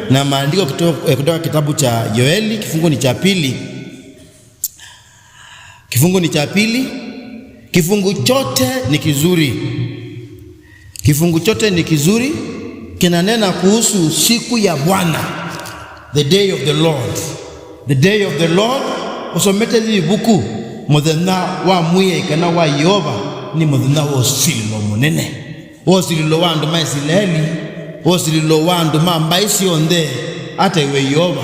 na maandiko kutoka kitabu cha Yoeli, kifungu ni cha pili. Kifungu chote ni kizuri. Kifungu chote ni kizuri, kinanena kuhusu siku ya Bwana, the day of the Lord. The day of the Lord usomete libuku muthenya wa mwiye kana wa Yehova ni muthenya wa sililo munene, wa sililo wa andu ma Israeli, wa sililo wa andu ma mbaisi onde ate we Yehova,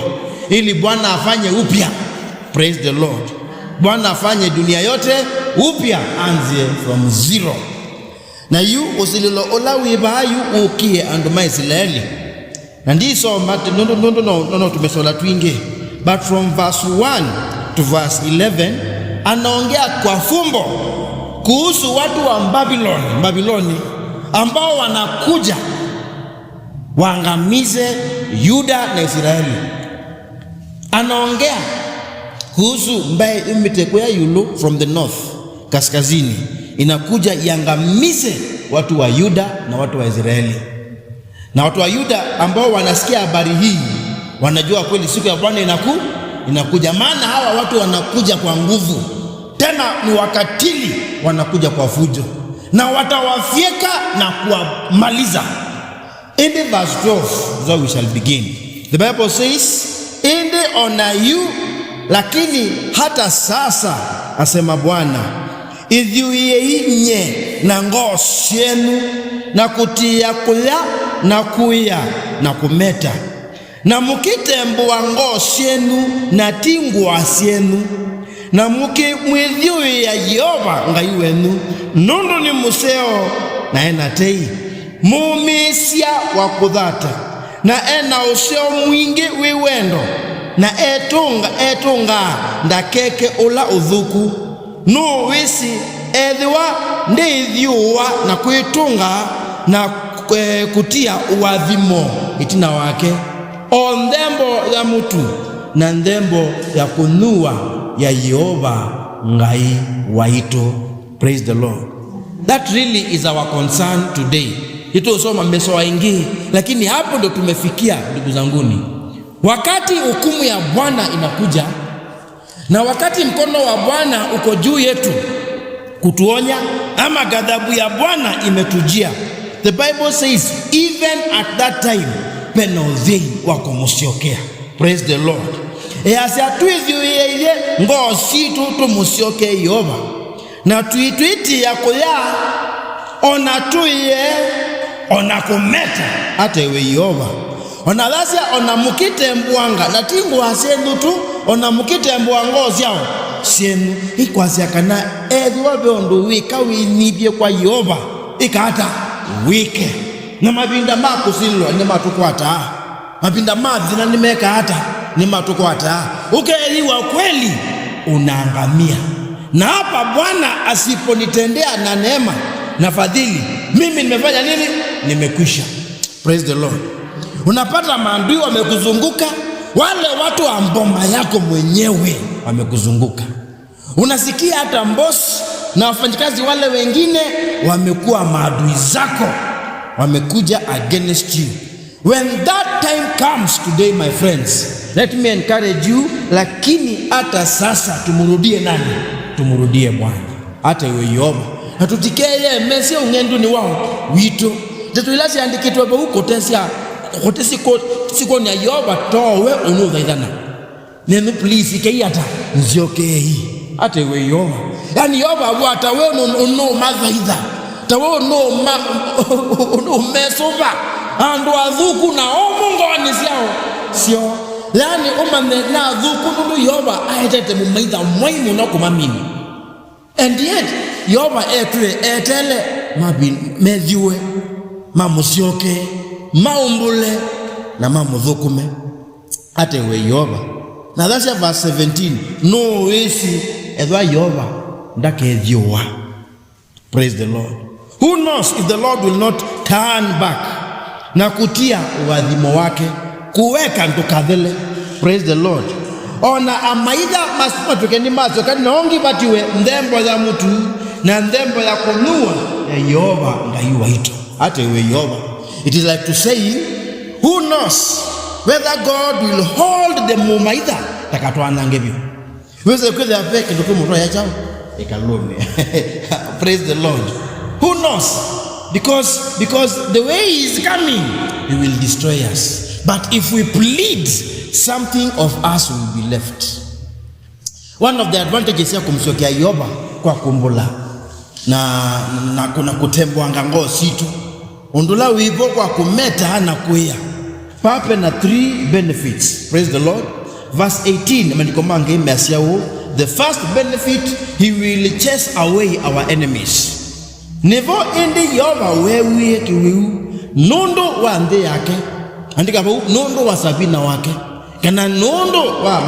ili Bwana afanye upya. Praise the Lord. Bwana afanye dunia yote upya, anzie from zero. Na yu usililo olawi bayu ukie andu ma Israeli. Na ndiso no tumesola twingi. But from verse 1 to verse 11 anaongea kwa fumbo kuhusu watu wa Babiloni ambao wanakuja waangamize Yuda na Israeli. Anaongea kuhusu mbaye imetekwea yulu from the north, kaskazini, inakuja iangamize watu wa Yuda na watu wa Israeli. Na watu wa Yuda ambao wanasikia habari hii wanajua kweli siku ya Bwana inakuja, maana hawa watu wanakuja kwa nguvu, tena ni wakatili, wanakuja kwa fujo na watawafyeka na kuwamaliza. In the verse 12 so we shall begin. The Bible says, ende ona you, lakini hata sasa asema Bwana, ithuiye na ngoo cienu na kutia kulya na kuya na kumeta, na mukitembua ngoo cienu na tingwa cienu, na mukimwithuia Yehova Ngai wenu nundu ni museo na ena tei mumisia wa kuthata na ena useo mwingi wiwendo na etunga ndakeke ula uthuku no wisi ethiwa ndithiuwa na kwitunga na kutia uwathimo itina wake o ndembo ya mutu na ndembo ya kunua ya Yehova Ngai waito. Praise the Lord. That really is our concern today. Ito soma mmesoa ingi, lakini hapo ndo tumefikia ndugu zanguni. Wakati hukumu ya Bwana inakuja na wakati mkono wa Bwana uko juu yetu kutuonya ama ghadhabu ya Bwana imetujia, the Bible says even at that time penodhi wako musiokea. Praise the Lord. Easi atuithuiye ngoo citu tumucioke Yehova na tuitwiti ya kuya ona tuiye ona kumeta ate we Yehova ona lasia ona mukitembwanga na tingwa cienu tu ona mukitembwanga ciao cienu ikwasia kana ethwa beondu wika winibie kwa Yehova ikata wike na mabinda makusilwa ni matukwata mabinda mathina nimeka hata ni matukwata ukeeliwa kweli unaangamia. Na hapa Bwana asiponitendea na neema na fadhili, mimi nimefanya nini? Nimekwisha. Praise the Lord. Unapata maadui wamekuzunguka, wale watu wa mboma yako mwenyewe wamekuzunguka. Unasikia hata boss na wafanyikazi wale wengine wamekuwa maadui zako, wamekuja against you. When that time comes today, my friends, let me encourage you, lakini hata sasa tumurudie nani? Tumurudie Bwana. Hata iwe Yehova hatutikeye mesia ungendu ni wao wito tetuilasi andikitwe ba huko tesia kotesiko siko ni Yehova towe unuthaithana nenu please ikeyata nziokei hata iwe Yehova, yani Yehova bwata we no mathaitha tawe no mesoba andu athuku na omungoni ciao sio, yani umane na athuku ndu Yehova ahetete mumaitha mwaimu no kumamini. And yet Yehova etele methiwe mamucioke maumbule na mamuthukume ate we Yehova. Na that's verse 17. No wisi ethwa Yehova ndakethiwa. Praise the Lord. Who knows if the Lord will not turn back na kutia uadhimo wake kuweka ndukathele. Praise the Lord. Ona amaitha matukendi maso kanongi batiwe ndembo ya mutu na ndembo ya kunua ya Yehova Ngai waito ate we Yehova. It is like to say, who knows whether God will hold the mumaitha takatwana ngebyo weze kweza peke ndio mtu ya chao ekalone. Praise the Lord. Who knows? Because the way he is coming, he will destroy us. But if we plead, something of us will be left. One of the advantages ya kumsokea Yoba kwa kumbula na kuna kutembwa ngango situ undula wibo kwa kumeta na kuya pape na 3 benefits. Praise the Lord. Verse 18 manikomange imesiawo. The first benefit, he will chase away our enemies. Nevo indi Yoba wewe kiwiu nondo wa ande yake andika hapo nondo wa Sabina wake kana nondo wa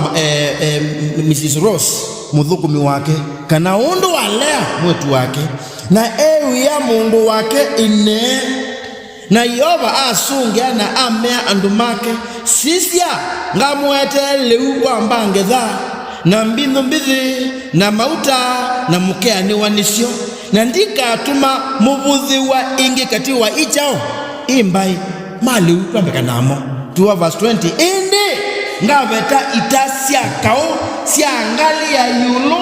Mrs. Ross mudhukumi wake kana ondo wa Lea mwetu wake na ewe ya mundu wake ine na Yoba asunge na amea andumake sisia ngamwete leu wa mbangedha na mbino mbithi na mauta na mukea ni wanisio na ndika atuma mubuthi wa ingi kati wa ichao imbai mali ukwambeka namo. Tuwa verse 20 indi ngaveta itasia kao sia angali ya yulo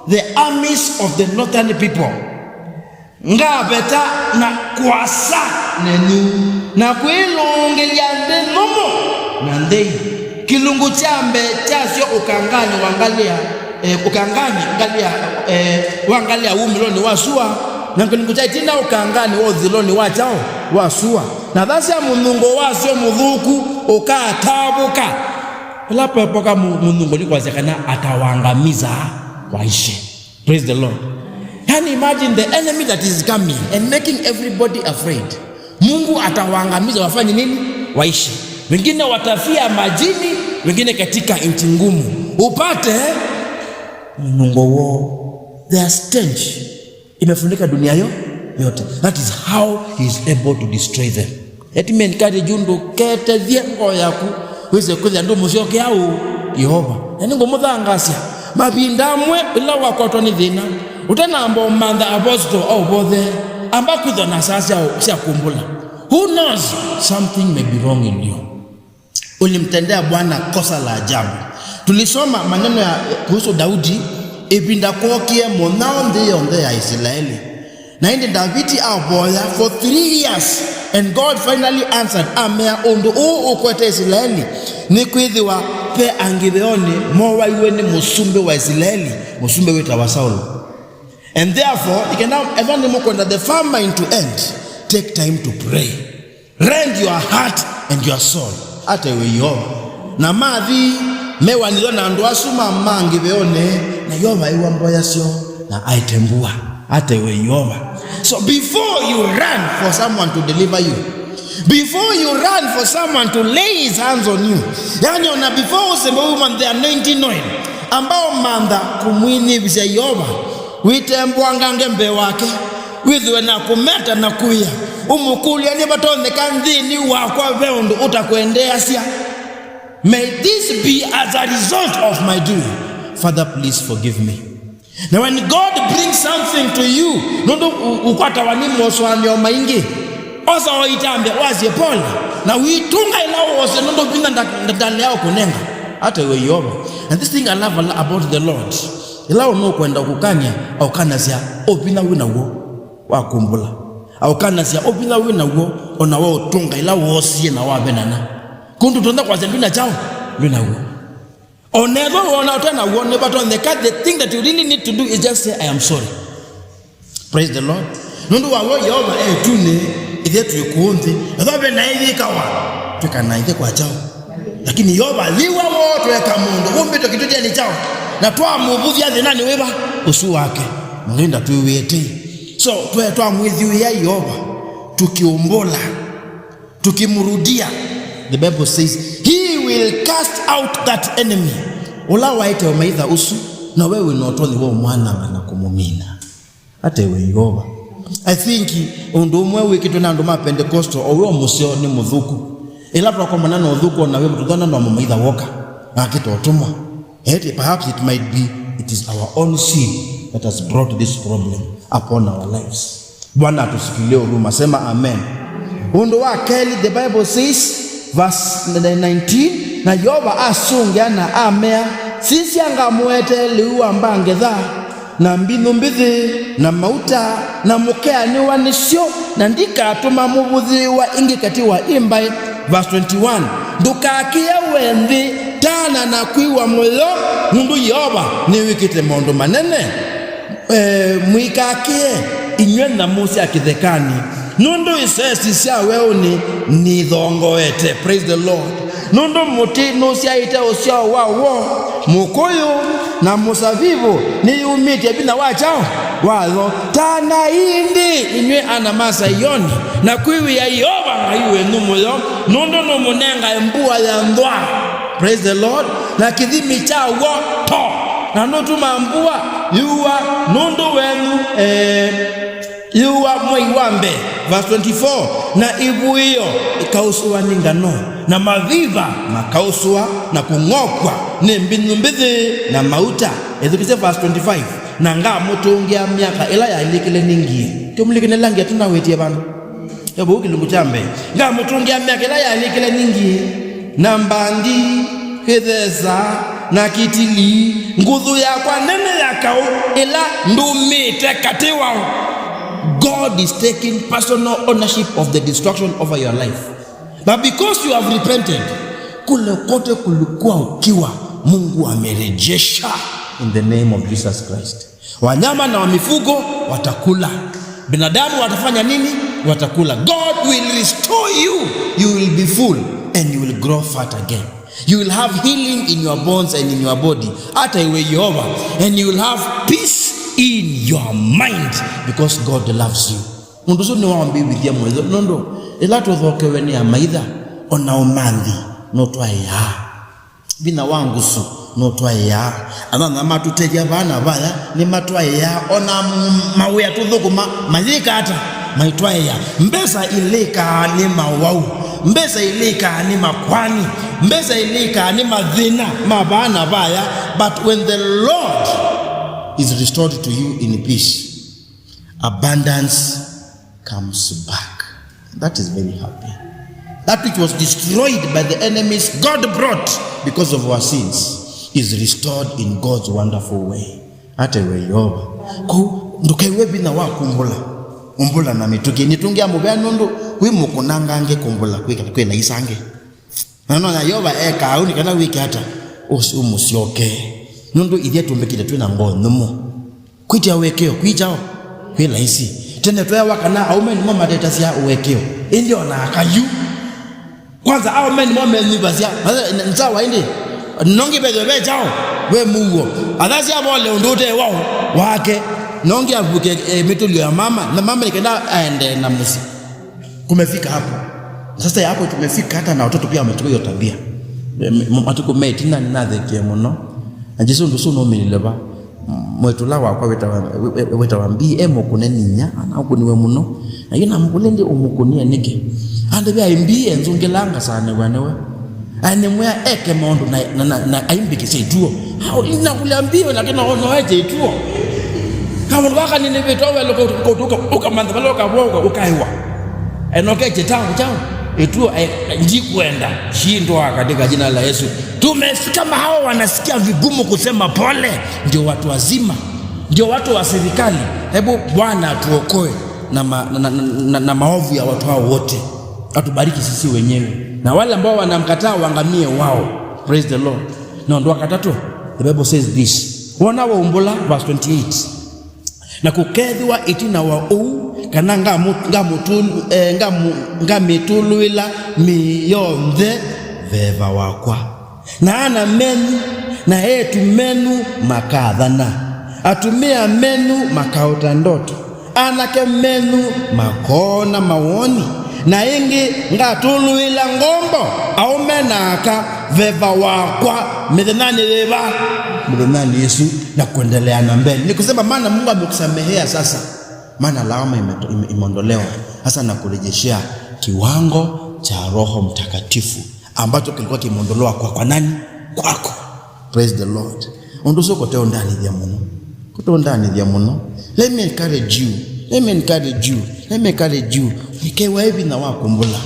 the armies of the northern people ngaveta na kwasa nenu na kwilongelia nde nomo na ndei kilungu chambe chasio ukangani wangalia ukangani angalia wangalia umiloni wasua na kilungu cha itina ukangani woziloni wachao wasua na dhasi ya munungo wasio mudhuku ukatabuka lapo epoka munungo ni kwazekana atawangamiza waishi. Praise the Lord. Can you imagine the enemy that is coming and making everybody afraid? Mungu atawangamiza wafanye nini? Waishi. Wengine watafia majini, wengine katika nchi ngumu. Upate munungo wo their stench imefunika dunia yote. That is how he is able to destroy them. Eti menkadi jundu kete viengo yaku weze kuthi ando musyoke au Yehova. Yani ngomuthangasya mabindamwe ila wakwatwa ni thina utena ambo manda apostle au bothe amba kwitho na sasa sia kumbula. Who knows, something may be wrong in you. Ulimtendea Bwana kosa la ajabu. Tulisoma maneno ya kuhusu Daudi ibinda kokie monao ndionde ya Israeli na hindi Davidi aboya for 3 years and God finally answered amea undu ukwete Israeli ni kwithiwa pe angitheoni mowa iweni musumbe wa Israeli musumbe wita wa Saul. And therefore you can now evani mokwenda the famine to end. Take time to pray, rend your heart and your soul ate weyo na mathi mewa nilo na ndu asuma mangi beone na Yoba iwa mboya sio na aitembua ate weyo. So before you run for someone to deliver you, before you run for someone to lay his hands on you, yani ona before usembe woman the anointing oil ambao manda kumwini bisha Yoba witembua ngangembe wake withiwe na kumeta na kuya umukulia ni batonde kanthini wakwa veundu utakwendea sia. May this be as a result of my doing. Father, please forgive me. Now when God brings something to you, nondo ukwata wanimo swanyo maingi osa waitambe wazie pole na witunga ilao wose nondo binda ndale yao kunenga hata we Yoba. And this thing I love about the Lord, ilao no kwenda kukanya au kana sia obina wina wo wakumbula au kana sia obina wina wo ona wo tunga ilao wosie na wabenana kundu tonda kwa zenduna chao wina wo or never one out and one never on the cat. The thing that you really need to do is just say, I am sorry. Praise the Lord. Nundu wa Yoba tune ile tuikundi ndobe na hivi kawa tukanaide kwa chao lakini Yoba liwa wote weka mundu umbito kituje ni chao na twa mubuvi ya nani weba usu wake mlinda tuwete. So twa mwezi ya Yoba tukiombola tukimrudia, the Bible says he will cast out that enemy. Ola waite umeitha usu na wewe unotoni wo mwana na kumumina ate we Yoba. I think undu mwe wiki tuna ndo ma Pentecostal owe musio ni muthuku ila kwa manana uthuku na wewe mtudana ndo mumeitha woka akito otumwa. Perhaps it is our own sin that has brought this problem upon our lives. Bwana tusikilie huruma, sema amen. Undu wa Kelly, the Bible says verse 19, na Yehova asungia na amea sisi angamwete liua mbangetha na mbinu mbithi na mauta na mukeani wa nisio na ndika atuma mubuthi wa ingi kati wa imbai. Verse 21, ndukakie wendi tana na kuiwa moyo mundu Yehova ni wikite mondo manene mwikakie inywe na musi akithekani nundu isesi sia weoni ni thongoete. Praise the Lord. Nundu muti nusia ite usio wawo mukoyo na musavivu ni umite bina wachao wazo tana indi inywe anamasa yoni na kuiwi ya Yehova iwe numuyo nundu numunenga embua ya ndwa. Praise the Lord. Na kithimi cha woto na nutu mambua yuwa nundu wenu yuwa mwiwambe. Verse 24, na ibu hiyo ikausua ningano na maviva makausua na kungokwa ni mbinu mbithi na mauta. Ezukise verse 25, na nga mutungia miaka ila ya ilikile ningie tumulikine langi atuna wetie bano yabo ukilungu chambe nga mutungia miaka ila ya ilikile ningie na mbandi hedheza na kitili ngudhu ya kwa nene ya kao ila ndumite katiwa. God is taking personal ownership of the destruction over your life. But because you have repented, kule kote kulikuwa ukiwa, Mungu amerejesha in the name of Jesus Christ. Wanyama na mifugo watakula. Binadamu watafanya nini? Watakula. God will restore you. You will be full and you will grow fat again. You will have healing in your bones and in your body. Hata iwe Yehova. And you will have peace in your mind because God loves you. Mundusu ni wambi withia mwezo nondo elato thokewe ni amaitha ona umandi notwa ya bina wangu su notwa ya anana matuteja bana baya ni matwa ya ona mawe atudhukuma mazika hata maitwa ya mbesa ilika ni mawau mbesa ilika ni makwani mbesa ilika ni madhina mabana baya. But when the Lord is restored to you in peace, abundance comes back. That is very happy. That which was destroyed by the enemies God brought because of our sins is restored in God's wonderful way. Ate we Yehova ko ndukewe bina wa kumbula na mituki nitungia mubya nundu wi mukunangange kumbula kwela isange nano na Yehova eka auni kana wiki hata umusioke nundu idhia tumbekile tuina ngonumu kwiti ya uwekeo kwijao kwela isi tene tuya wakana aumeni mama detasia uwekeo indio na akayu kwanza aumeni mama nibasia nsawa indi nongi bedobe chao we mungo adasi ya bole undote wao wake nongi avuke mitulio ya mama na mama nikenda aende na musi. Kumefika hapo sasa ya hapo tumefika hata na watoto pia wamechukua hiyo tabia matuko metina ninadhekie muno Jesu ndusu no mileba mwetula wakwa wetawambi kuneninya ana ukuniwe muno na yina mkulende umukunia nike ande bya imbi enzungelanga sana bwanewe ane mwa eke mondo na aimbike setuo hao ina kuliambia lakini ono aje tuo kama waka nini betowe loko ukamanda baloka boga ukaiwa enokeje tangu etuo njikwenda shindwa katika jina la Yesu. Tumefika kama hao wanasikia vigumu kusema pole, ndio watu wazima, ndio watu wa serikali. Hebu Bwana tuokoe na maovu ya watu hao wote. Atubariki sisi wenyewe. Na wale ambao wanamkataa waangamie wao. Praise the Lord. Na ndo wakatatu. The Bible says this. Wana wa umbula verse 28. Na kukethiwa itina wa kana ngamituluila miyonthe veva wakwa na ana menu na etu menu makathana atumia menu makaota ndoto anake menu makona mawoni na ingi ngatuluila ngombo au menaka veva wakwa midhenani Yesu na kuendelea na mbele. Ni kusema maana Mungu amekusamehea sasa. Maana lawama imeondolewa sasa na kurejeshea kiwango cha Roho Mtakatifu ambacho kilikuwa kimeondolewa kwa nani? Kwako. Praise the Lord. Ondoso kote ndani ya Mungu. Kote ndani ya Mungu. Let me encourage you. Nikewa hivi na wakumbula.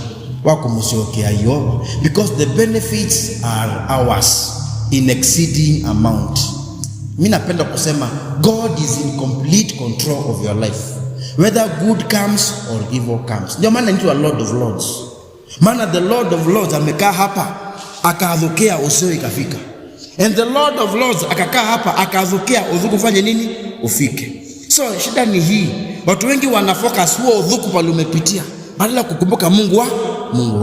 wako musiokea Yehova, because the benefits are ours in exceeding amount. Mimi napenda kusema God is in complete control of your life, whether good comes or evil comes. Ndio maana into a Lord of Lords. Maana the Lord of Lords amekaa hapa akaadhukia usio ikafika, and the Lord of Lords akakaa hapa akaadhukia udhuku fanye nini ufike. So shida ni hii, watu wengi wanafocus huo udhuku pale umepitia badala kukumbuka Mungu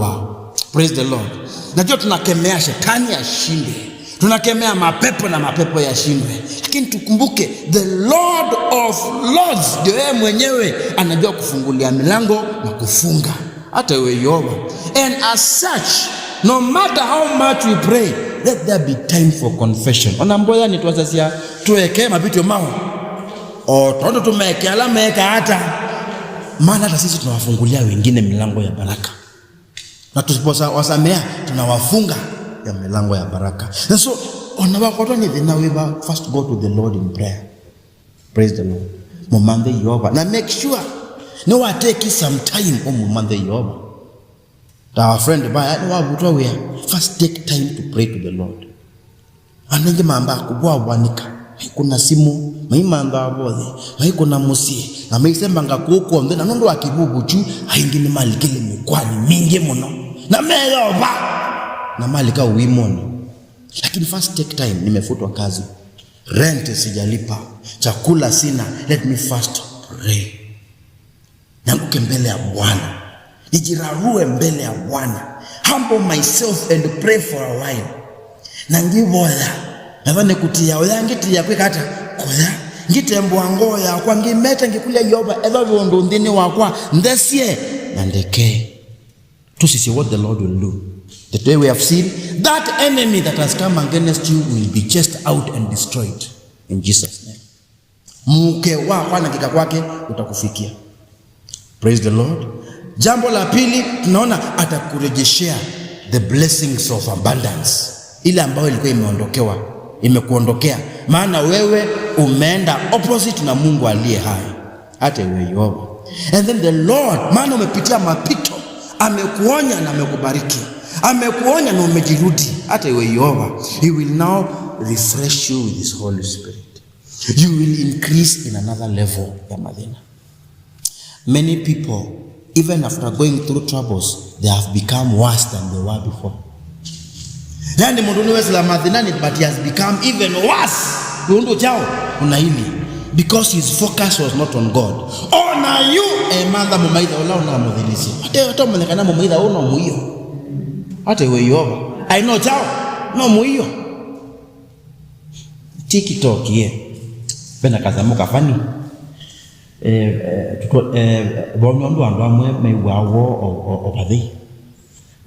wao. Praise the Lord. Najua tunakemea shetani ashinde, tunakemea mapepo na mapepo yashindwe, lakini tukumbuke the Lord of Lords ndio yeye mwenyewe anajua kufungulia milango na kufunga hata wewe Yehova. And as such, no matter how much we pray, let there be time for confession. Onamboya ni tuwazasia tuweke mabito mao tondo tumeke alama eka hata maana hata sisi tunawafungulia wengine milango ya baraka, na tusiposa wasamea tunawafunga ya milango ya baraka. And so onawakotwa ni thinawiba, first go to the Lord in prayer. Praise the Lord. Mumande Yehova, na make sure no I take some time mumande Yehova. Our friend baya ni wabutwa wea, first take time to pray to the Lord. Anenge mamba kubwa wanika kuna simu maimanda abode maikona musie na maisemba ngakuko ndena nondo akibubu chu haingini mali kile mikwani mingi muno na Yehova na mali ka uimono. Lakini first take time, nimefutwa kazi, rent sijalipa, chakula sina, let me first pray. Nanguke mbele ya Bwana, nijirarue mbele ya Bwana, humble myself and pray for a while. Nangiboya nadhani kutia oyangiti ya kwekata koya ngitembo angoya kwa ngimeta ngikulia Yehova eva vondo ndini wakwa ndesie nandeke. To see what the Lord will do. The day we have seen that enemy that has come against you will be chased out and destroyed in Jesus' name. Muke wa na kika kwake utakufikia. Praise the Lord. Jambo la pili tunaona atakurejeshea the blessings of abundance, ile ambayo ilikuwa imekuondokea, maana wewe umeenda opposite na Mungu aliye hai hata wewe Yehova. And then the Lord, maana umepitia mapito, amekuonya na amekubariki, amekuonya na umejirudi hata wewe Yehova. He will now refresh you with his Holy Spirit. You will increase in another level ya madhina. Many people, even after going through troubles, they have become worse than they were before. Yani munduni wesila madhinani, but he has become even worse. Undu chao unaili, because his focus was not on God. Ona you manda mumaida ola una mudhilisi. Hata umelekana mumaida una muiyo. Hata wewe Yehova, I know chao no muiyo. TikTok ye bena kazamuka fani bonyo ndo ando amwe mewawo opathi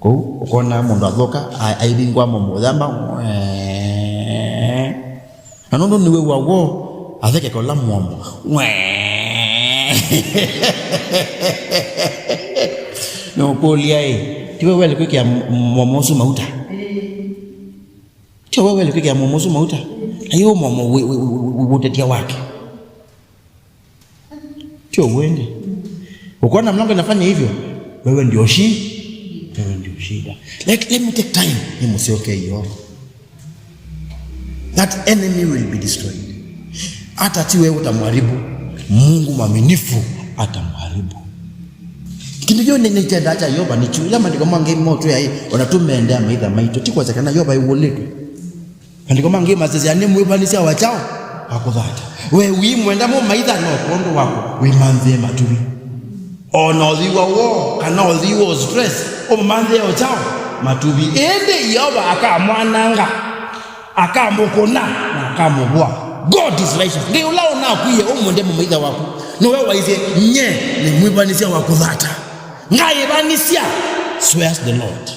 ko ukona mundu athoka aibingwa mumudhamba anondo niwe wawo atheke kola mwomo no polia tiwe wele kwikia mwomosu mauta, tiwe wele kwikia mwomosu mauta ayo mwomo wutetia wake tio wende ukona mlango nafanya hivyo, wewe ndio shida. Let me take time. Ni msioke hiyo. That enemy will be destroyed. Hata ti wewe utamharibu, Mungu mwaminifu atamharibu. Kindiyo nenetenda acha Yoba ni chula mandiko mangi moto ya hii onatumeendea maitha maito tikwa zakana Yoba iwoletu. Mandiko mangi mazezi anemu ibanisia wachao akudhata. We mwenda mo maitha no kondo wako we manze maturi. Ono dhiwa wo kana dhiwa stress o manze ochao matubi ende Yoba akamwananga akamukona na akamubwa. God is righteous. Ndio lao na kuye umwende mu maitha wako no wewe waize nye ni mwibanisia wakudhata ngaye banisia swears the Lord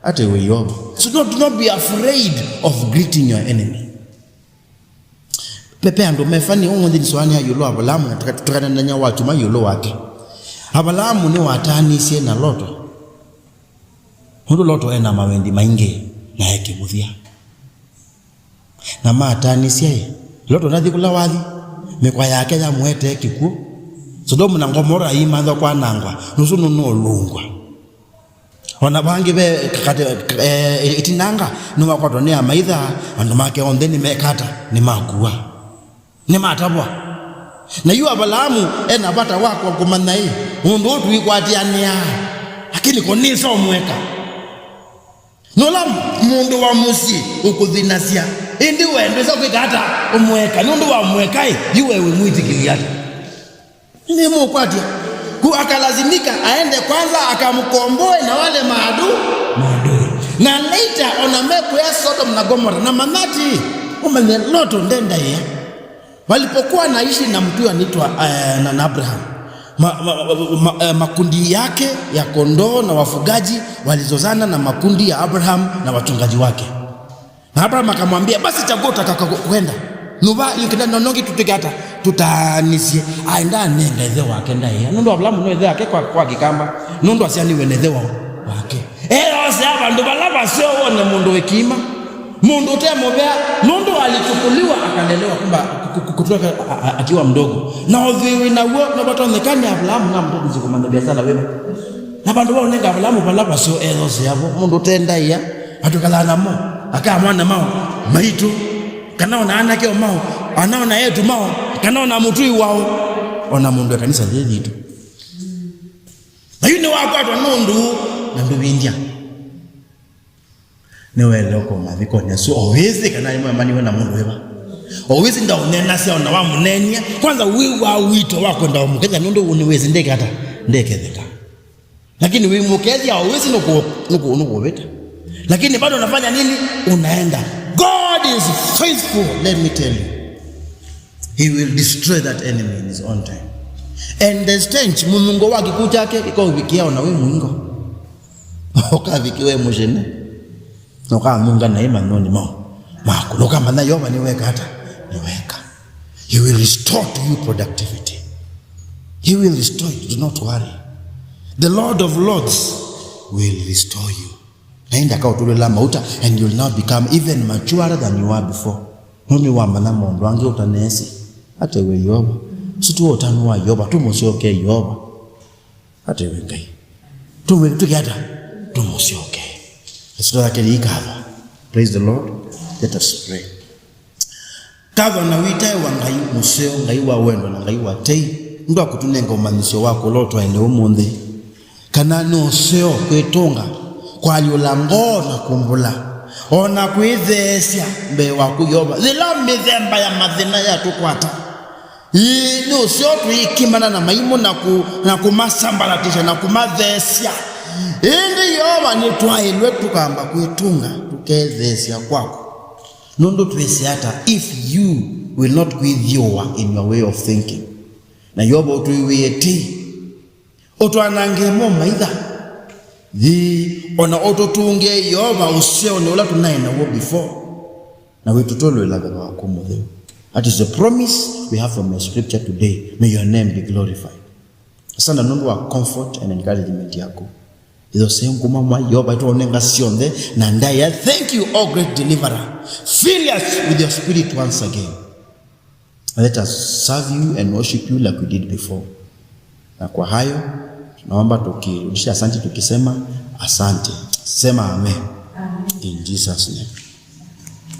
ate we Yoba. So do not be afraid of greeting your enemy. Pepe ando mefani umwende niswani ya yolo Abalamu nataka tutukana nanya watu ma yolo wake. Abalamu ni watani sie na loto. Hundo loto ena mawendi mainge na yake muthia. Na matani sie loto nathi kula wathi mekwa yake ya mwete kikuo. Sodomu na Gomora imantho kwa nangwa nusunu no lungwa. Ona bangi be itinanga numa kwa tonea maitha andu make onde ni mekata ni makua ni matabwa na yu Abalamu ena bata wako kumana hii mundu otu ikwatiania lakini konisa omweka nola mundu wa musi ukudhinasia indi wendo za kwikata omweka nundu wa mweka yuwe mwitikilia ni mukwatia ku akalazimika aende kwanza akamkomboe na wale maadui na later onameku ya Sodom na Gomora na manati umene loto ndenda ya walipokuwa naishi na mtu anaitwa na Abraham makundi yake ya kondoo na wafugaji walizozana na makundi ya Abraham na wachungaji wake, na Abraham akamwambia basi chagua utakakwenda nuba yikenda nonongi tutikata tutanisie aenda nenda ethe wake ndaye nundu Abulamu no ethe yake kwa kikamba nundu asiani wenethe wake ose abandu balaba sio wone mundu wekima mundu temobea nundu alichukuliwa akalelewa kumba kutoka akiwa mdogo na odhiwi na uo no batonekani Abulamu na mtoto zikomanda biashara wewe na bandu wao nenga Abulamu balaba sio ose yabo mundu tenda ya atukala namo akamwana mao maitu kanaona anake mao anaona yetu mao kanaona mutui wao ona mundu kanisa lelitu ayune wakwatwa nundu na ndubindia newe loko maviko nyaso owezi kana imwe mani wena mundu weba owezi nda unena sia ona wa munenya kwanza wiwa wito wako nda umukeza nundu uniwezi ndeke hata ndeke theka lakini wewe mukezi owezi nuko beta lakini bado unafanya nini unaenda. God is faithful, let me tell you. He will destroy that enemy in his own time. And the stench munungo wake kuchake iko ubikia na wewe mwingo okavikiwe mujene noka munga na ima noni mako noka mana yoba niweka hata niweka. He will restore to you productivity. He will restore you, do not worry. The Lord of Lords will restore you. Naenda kwa tulela mauta and you will now become even maturer than you were before. Noni wa mana mundu wange utanesi hata we yoba situ otanu wa yoba tumusioke yoba hata we ngai tukihata tumusioke asito yake ni ikava. Praise the Lord. Let us pray. Kava na wita wa ngai museo ngai wa wendo na ngai wa tei ndo akutunenga umanisho wako lotwa ene umundi kana no seo kwetonga kwa aliolango na kumbula ona kwithesya mbe wakuyoba zila mithemba ya mathina ya tukwata no sio tuikimana na maimo na kumasambaratisha na kumathesya indi yoba ni twailwe tukamba kwitunga tukethesya kwako nondo twese hata if you will not withdraw in your way of thinking na yoba utuiweti otwanangemo maitha ona ototunge yoba useo ne ola tunaina wo before na we tutolo la baba wako mudhe. That is the promise we have from the scripture today. May your name be glorified. Asante nundu wa comfort and encouragement yako izo sehemu kuma mwa yoba tuonenga sionde na ndaya. Thank you, oh great deliverer. Fill us with your spirit once again. Let us serve you and worship you like we did before. Na kwa hayo tunaomba tukirudisha asante tukisema asante. Sema amen. In Jesus' name.